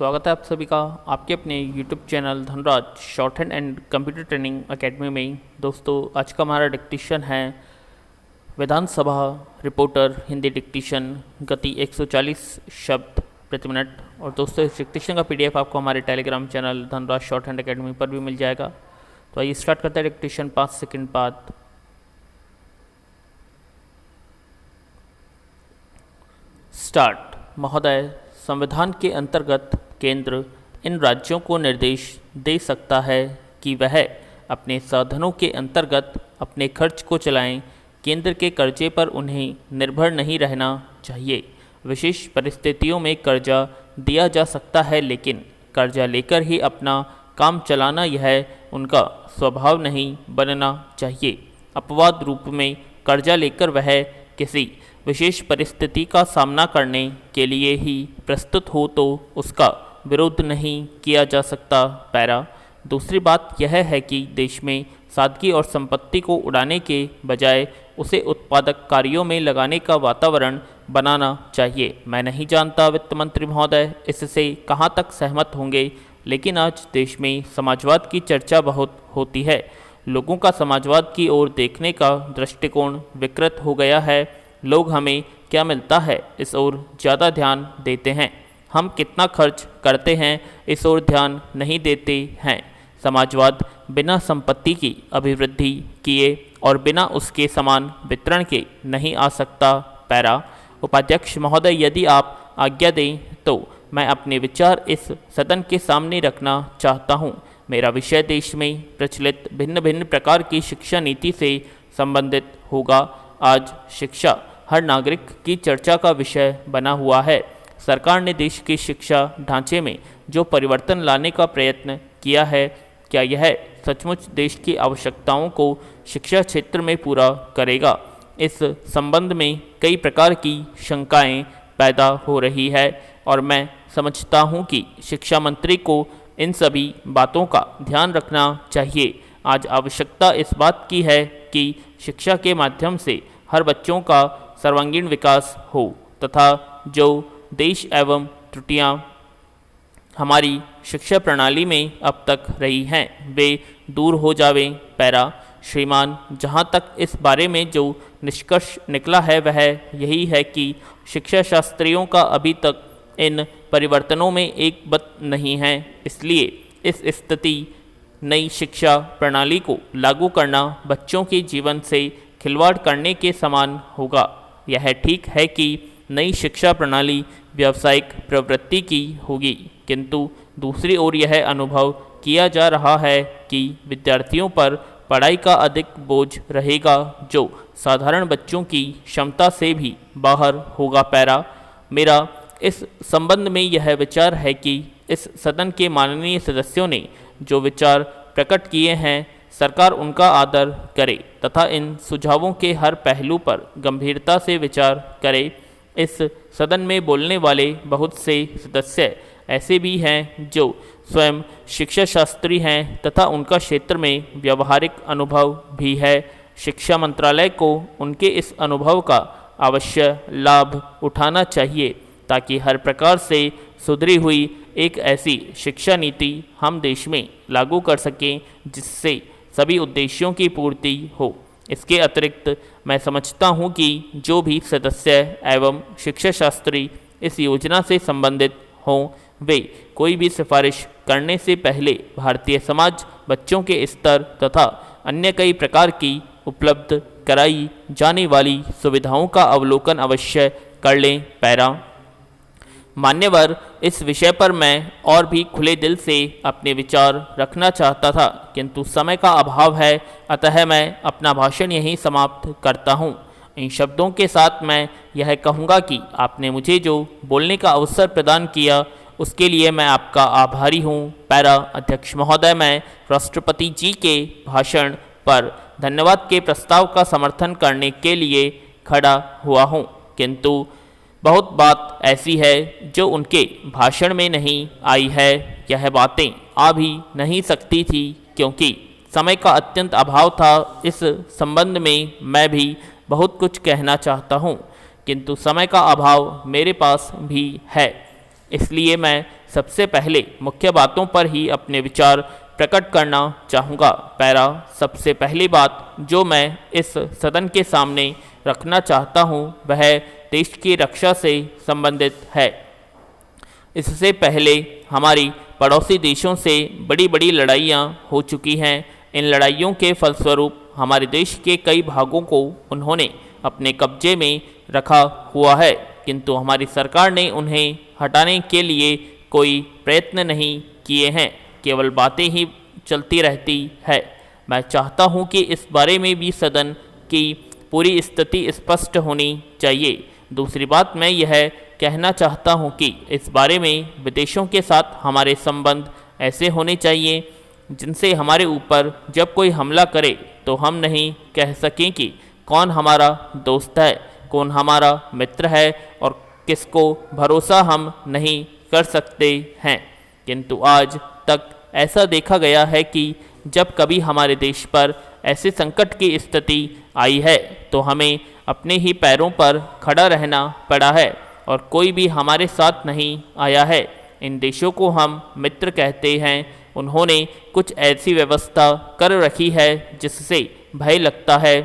स्वागत है आप सभी का आपके अपने YouTube channel Dhanraj short hand and computer training academy में। दोस्तों, आज का हमारा डिक्टेशन है विधानसभा रिपोर्टर हिंदी डिक्टेशन, गति 140 शब्द प्रति मिनट। और दोस्तों, इस डिक्टेशन का PDF आपको हमारे Telegram channel Dhanraj short hand academy पर भी मिल जाएगा। तो आइए स्टार्ट करते हैं डिक्टेशन 5 सेकंड बाद। स्टार्ट। महोदय, संविधान के अंतर्गत केंद्र इन राज्यों को निर्देश दे सकता है कि वह अपने साधनों के अंतर्गत अपने खर्च को चलाएं। केंद्र के कर्जे पर उन्हें निर्भर नहीं रहना चाहिए। विशेष परिस्थितियों में कर्जा दिया जा सकता है, लेकिन कर्जा लेकर ही अपना काम चलाना यह उनका स्वभाव नहीं बनना चाहिए। अपवाद रूप में कर्जा लेकर वह किसी विशेष परिस्थिति का सामना करने के लिए ही प्रस्तुत हो तो उसका विरोध नहीं किया जा सकता। पैरा। दूसरी बात यह है कि देश में सादगी और संपत्ति को उड़ाने के बजाय उसे उत्पादक कार्यों में लगाने का वातावरण बनाना चाहिए। मैं नहीं जानता वित्त मंत्री महोदय इससे कहाँ तक सहमत होंगे, लेकिन आज देश में समाजवाद की चर्चा बहुत होती है। लोगों का समाजवाद की ओर देखने का दृष्टिकोण विकृत हो गया है। लोग हमें क्या मिलता है इस ओर ज़्यादा ध्यान देते हैं, हम कितना खर्च करते हैं इस ओर ध्यान नहीं देते हैं। समाजवाद बिना संपत्ति की अभिवृद्धि किए और बिना उसके समान वितरण के नहीं आ सकता। पैरा। उपाध्यक्ष महोदय, यदि आप आज्ञा दें तो मैं अपने विचार इस सदन के सामने रखना चाहता हूँ। मेरा विषय देश में प्रचलित भिन्न भिन्न प्रकार की शिक्षा नीति से संबंधित होगा। आज शिक्षा हर नागरिक की चर्चा का विषय बना हुआ है। सरकार ने देश के शिक्षा ढांचे में जो परिवर्तन लाने का प्रयत्न किया है, क्या यह सचमुच देश की आवश्यकताओं को शिक्षा क्षेत्र में पूरा करेगा? इस संबंध में कई प्रकार की शंकाएं पैदा हो रही है और मैं समझता हूं कि शिक्षा मंत्री को इन सभी बातों का ध्यान रखना चाहिए। आज आवश्यकता इस बात की है कि शिक्षा के माध्यम से हर बच्चों का सर्वांगीण विकास हो तथा जो देश एवं त्रुटियां हमारी शिक्षा प्रणाली में अब तक रही हैं वे दूर हो जावें। पैरा। श्रीमान, जहाँ तक इस बारे में जो निष्कर्ष निकला है वह यही है कि शिक्षा शास्त्रियों का अभी तक इन परिवर्तनों में एक मत नहीं है। इसलिए इस स्थिति नई शिक्षा प्रणाली को लागू करना बच्चों के जीवन से खिलवाड़ करने के समान होगा। यह ठीक है कि नई शिक्षा प्रणाली व्यावसायिक प्रवृत्ति की होगी, किंतु दूसरी ओर यह अनुभव किया जा रहा है कि विद्यार्थियों पर पढ़ाई का अधिक बोझ रहेगा जो साधारण बच्चों की क्षमता से भी बाहर होगा। पैरा। मेरा इस संबंध में यह विचार है कि इस सदन के माननीय सदस्यों ने जो विचार प्रकट किए हैं, सरकार उनका आदर करे तथा इन सुझावों के हर पहलू पर गंभीरता से विचार करे। इस सदन में बोलने वाले बहुत से सदस्य ऐसे भी हैं जो स्वयं शिक्षा शास्त्री हैं तथा उनका क्षेत्र में व्यावहारिक अनुभव भी है। शिक्षा मंत्रालय को उनके इस अनुभव का अवश्य लाभ उठाना चाहिए ताकि हर प्रकार से सुधरी हुई एक ऐसी शिक्षा नीति हम देश में लागू कर सकें जिससे सभी उद्देश्यों की पूर्ति हो। इसके अतिरिक्त मैं समझता हूँ कि जो भी सदस्य एवं शिक्षा शास्त्री इस योजना से संबंधित हों वे कोई भी सिफारिश करने से पहले भारतीय समाज, बच्चों के स्तर तथा अन्य कई प्रकार की उपलब्ध कराई जाने वाली सुविधाओं का अवलोकन अवश्य कर लें। पैरा। मान्यवर, इस विषय पर मैं और भी खुले दिल से अपने विचार रखना चाहता था, किंतु समय का अभाव है, अतः मैं अपना भाषण यहीं समाप्त करता हूँ। इन शब्दों के साथ मैं यह कहूँगा कि आपने मुझे जो बोलने का अवसर प्रदान किया उसके लिए मैं आपका आभारी हूँ। पैरा। अध्यक्ष महोदय, मैं राष्ट्रपति जी के भाषण पर धन्यवाद के प्रस्ताव का समर्थन करने के लिए खड़ा हुआ हूँ, किंतु बहुत बात ऐसी है जो उनके भाषण में नहीं आई है। यह बातें आ भी नहीं सकती थी क्योंकि समय का अत्यंत अभाव था। इस संबंध में मैं भी बहुत कुछ कहना चाहता हूँ, किंतु समय का अभाव मेरे पास भी है। इसलिए मैं सबसे पहले मुख्य बातों पर ही अपने विचार प्रकट करना चाहूँगा। पैरा, सबसे पहली बात जो मैं इस सदन के सामने रखना चाहता हूँ वह देश की रक्षा से संबंधित है। इससे पहले हमारी पड़ोसी देशों से बड़ी बड़ी लड़ाइयाँ हो चुकी हैं। इन लड़ाइयों के फलस्वरूप हमारे देश के कई भागों को उन्होंने अपने कब्जे में रखा हुआ है, किंतु हमारी सरकार ने उन्हें हटाने के लिए कोई प्रयत्न नहीं किए हैं, केवल बातें ही चलती रहती है। मैं चाहता हूं कि इस बारे में भी सदन की पूरी स्थिति स्पष्ट होनी चाहिए। दूसरी बात मैं यह कहना चाहता हूं कि इस बारे में विदेशों के साथ हमारे संबंध ऐसे होने चाहिए जिनसे हमारे ऊपर जब कोई हमला करे तो हम नहीं कह सकें कि कौन हमारा दोस्त है, कौन हमारा मित्र है और किसको भरोसा हम नहीं कर सकते हैं। किंतु आज तक ऐसा देखा गया है कि जब कभी हमारे देश पर ऐसे संकट की स्थिति आई है तो हमें अपने ही पैरों पर खड़ा रहना पड़ा है और कोई भी हमारे साथ नहीं आया है। इन देशों को हम मित्र कहते हैं। उन्होंने कुछ ऐसी व्यवस्था कर रखी है जिससे भय लगता है।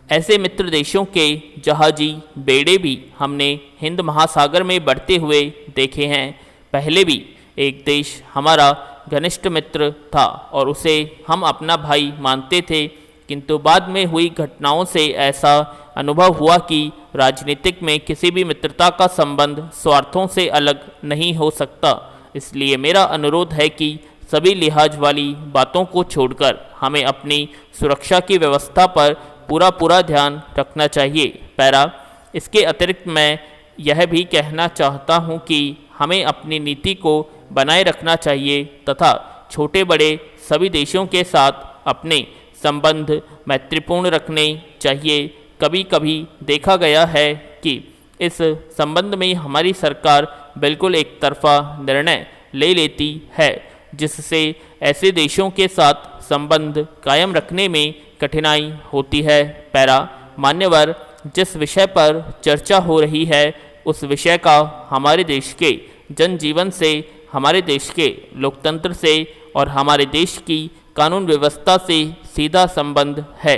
ऐसे मित्र देशों के जहाजी बेड़े भी हमने हिंद महासागर में बढ़ते हुए देखे हैं। पहले भी एक देश हमारा घनिष्ठ मित्र था और उसे हम अपना भाई मानते थे, किंतु बाद में हुई घटनाओं से ऐसा अनुभव हुआ कि राजनीतिक में किसी भी मित्रता का संबंध स्वार्थों से अलग नहीं हो सकता। इसलिए मेरा अनुरोध है कि सभी लिहाज वाली बातों को छोड़कर हमें अपनी सुरक्षा की व्यवस्था पर पूरा ध्यान रखना चाहिए। पैरा, इसके अतिरिक्त मैं यह भी कहना चाहता हूँ कि हमें अपनी नीति को बनाए रखना चाहिए तथा छोटे बड़े सभी देशों के साथ अपने संबंध मैत्रीपूर्ण रखने चाहिए। कभी कभी देखा गया है कि इस संबंध में हमारी सरकार बिल्कुल एक तरफा निर्णय ले लेती है, जिससे ऐसे देशों के साथ संबंध कायम रखने में कठिनाई होती है। पैरा, मान्यवर, जिस विषय पर चर्चा हो रही है उस विषय का हमारे देश के जनजीवन से, हमारे देश के लोकतंत्र से और हमारे देश की कानून व्यवस्था से सीधा संबंध है।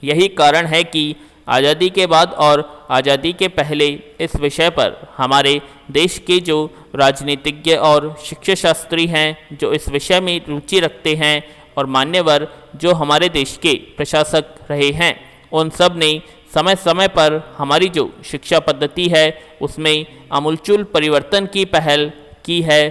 यही कारण है कि आज़ादी के बाद और आज़ादी के पहले इस विषय पर हमारे देश के जो राजनीतिज्ञ और शिक्षा शास्त्री हैं, जो इस विषय में रुचि रखते हैं, और मान्यवर जो हमारे देश के प्रशासक रहे हैं, उन सब ने समय समय पर हमारी जो शिक्षा पद्धति है उसमें आमूलचूल परिवर्तन की पहल की है।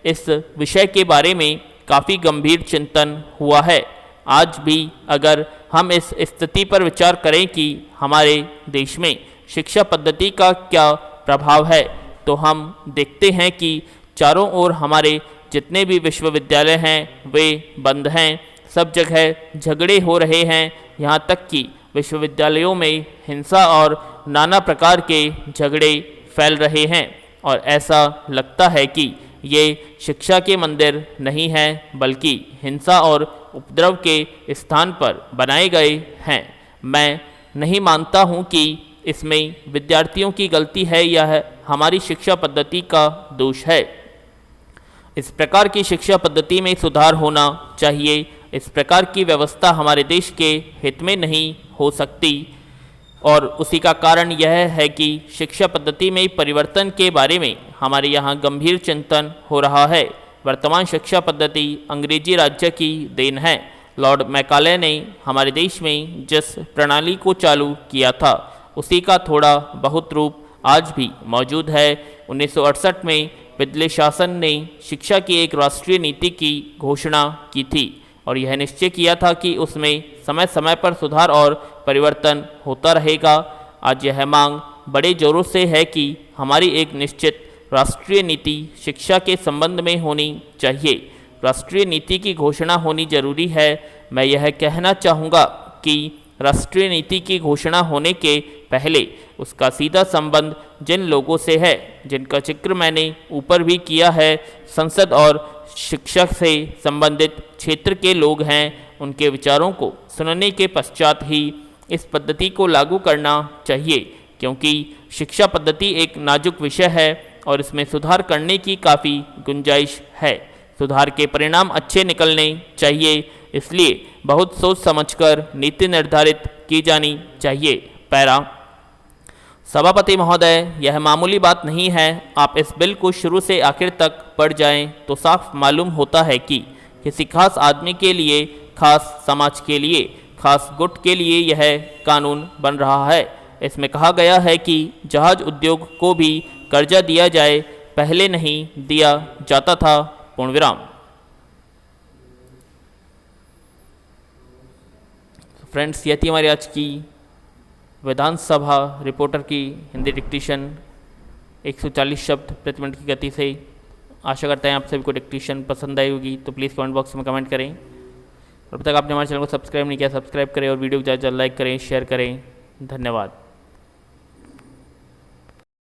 इस विषय के बारे में काफ़ी गंभीर चिंतन हुआ है। आज भी अगर हम इस स्थिति पर विचार करें कि हमारे देश में शिक्षा पद्धति का क्या प्रभाव है, तो हम देखते हैं कि चारों ओर हमारे जितने भी विश्वविद्यालय हैं वे बंद हैं। सब जगह झगड़े हो रहे हैं, यहाँ तक कि विश्वविद्यालयों में हिंसा और नाना प्रकार के झगड़े फैल रहे हैं और ऐसा लगता है कि ये शिक्षा के मंदिर नहीं हैं बल्कि हिंसा और उपद्रव के स्थान पर बनाए गए हैं। मैं नहीं मानता हूँ कि इसमें विद्यार्थियों की गलती है या हमारी शिक्षा पद्धति का दोष है। इस प्रकार की शिक्षा पद्धति में सुधार होना चाहिए। इस प्रकार की व्यवस्था हमारे देश के हित में नहीं हो सकती और उसी का कारण यह है कि शिक्षा पद्धति में परिवर्तन के बारे में हमारे यहाँ गंभीर चिंतन हो रहा है। वर्तमान शिक्षा पद्धति अंग्रेजी राज्य की देन है। लॉर्ड मैकाले ने हमारे देश में जिस प्रणाली को चालू किया था उसी का थोड़ा बहुत रूप आज भी मौजूद है। 1968 में पिछले शासन ने शिक्षा की एक राष्ट्रीय नीति की घोषणा की थी और यह निश्चय किया था कि उसमें समय समय पर सुधार और परिवर्तन होता रहेगा। आज यह मांग बड़े जोरों से है कि हमारी एक निश्चित राष्ट्रीय नीति शिक्षा के संबंध में होनी चाहिए। राष्ट्रीय नीति की घोषणा होनी जरूरी है। मैं यह कहना चाहूँगा कि राष्ट्रीय नीति की घोषणा होने के पहले उसका सीधा संबंध जिन लोगों से है जिनका जिक्र मैंने ऊपर भी किया है, संसद और शिक्षा से संबंधित क्षेत्र के लोग हैं, उनके विचारों को सुनने के पश्चात ही इस पद्धति को लागू करना चाहिए, क्योंकि शिक्षा पद्धति एक नाजुक विषय है और इसमें सुधार करने की काफ़ी गुंजाइश है। सुधार के परिणाम अच्छे निकलने चाहिए, इसलिए बहुत सोच समझकर नीति निर्धारित की जानी चाहिए। पैरा, सभापति महोदय, यह मामूली बात नहीं है। आप इस बिल को शुरू से आखिर तक पढ़ जाएं तो साफ मालूम होता है कि किसी खास आदमी के लिए, खास समाज के लिए, खास गुट के लिए यह कानून बन रहा है। इसमें कहा गया है कि जहाज उद्योग को भी कर्जा दिया जाए, पहले नहीं दिया जाता था। पूर्णविराम। फ्रेंड्स, यह थी हमारी आज की विधानसभा रिपोर्टर की हिंदी डिक्टेशन 140 शब्द प्रति मिनट की गति से। आशा करते हैं आप सभी को डिक्टेशन पसंद आई होगी, तो प्लीज़ कमेंट बॉक्स में कमेंट करें। और अब तक आपने हमारे चैनल को सब्सक्राइब नहीं किया, सब्सक्राइब करें और वीडियो को ज़्यादा लाइक करें, शेयर करें। धन्यवाद।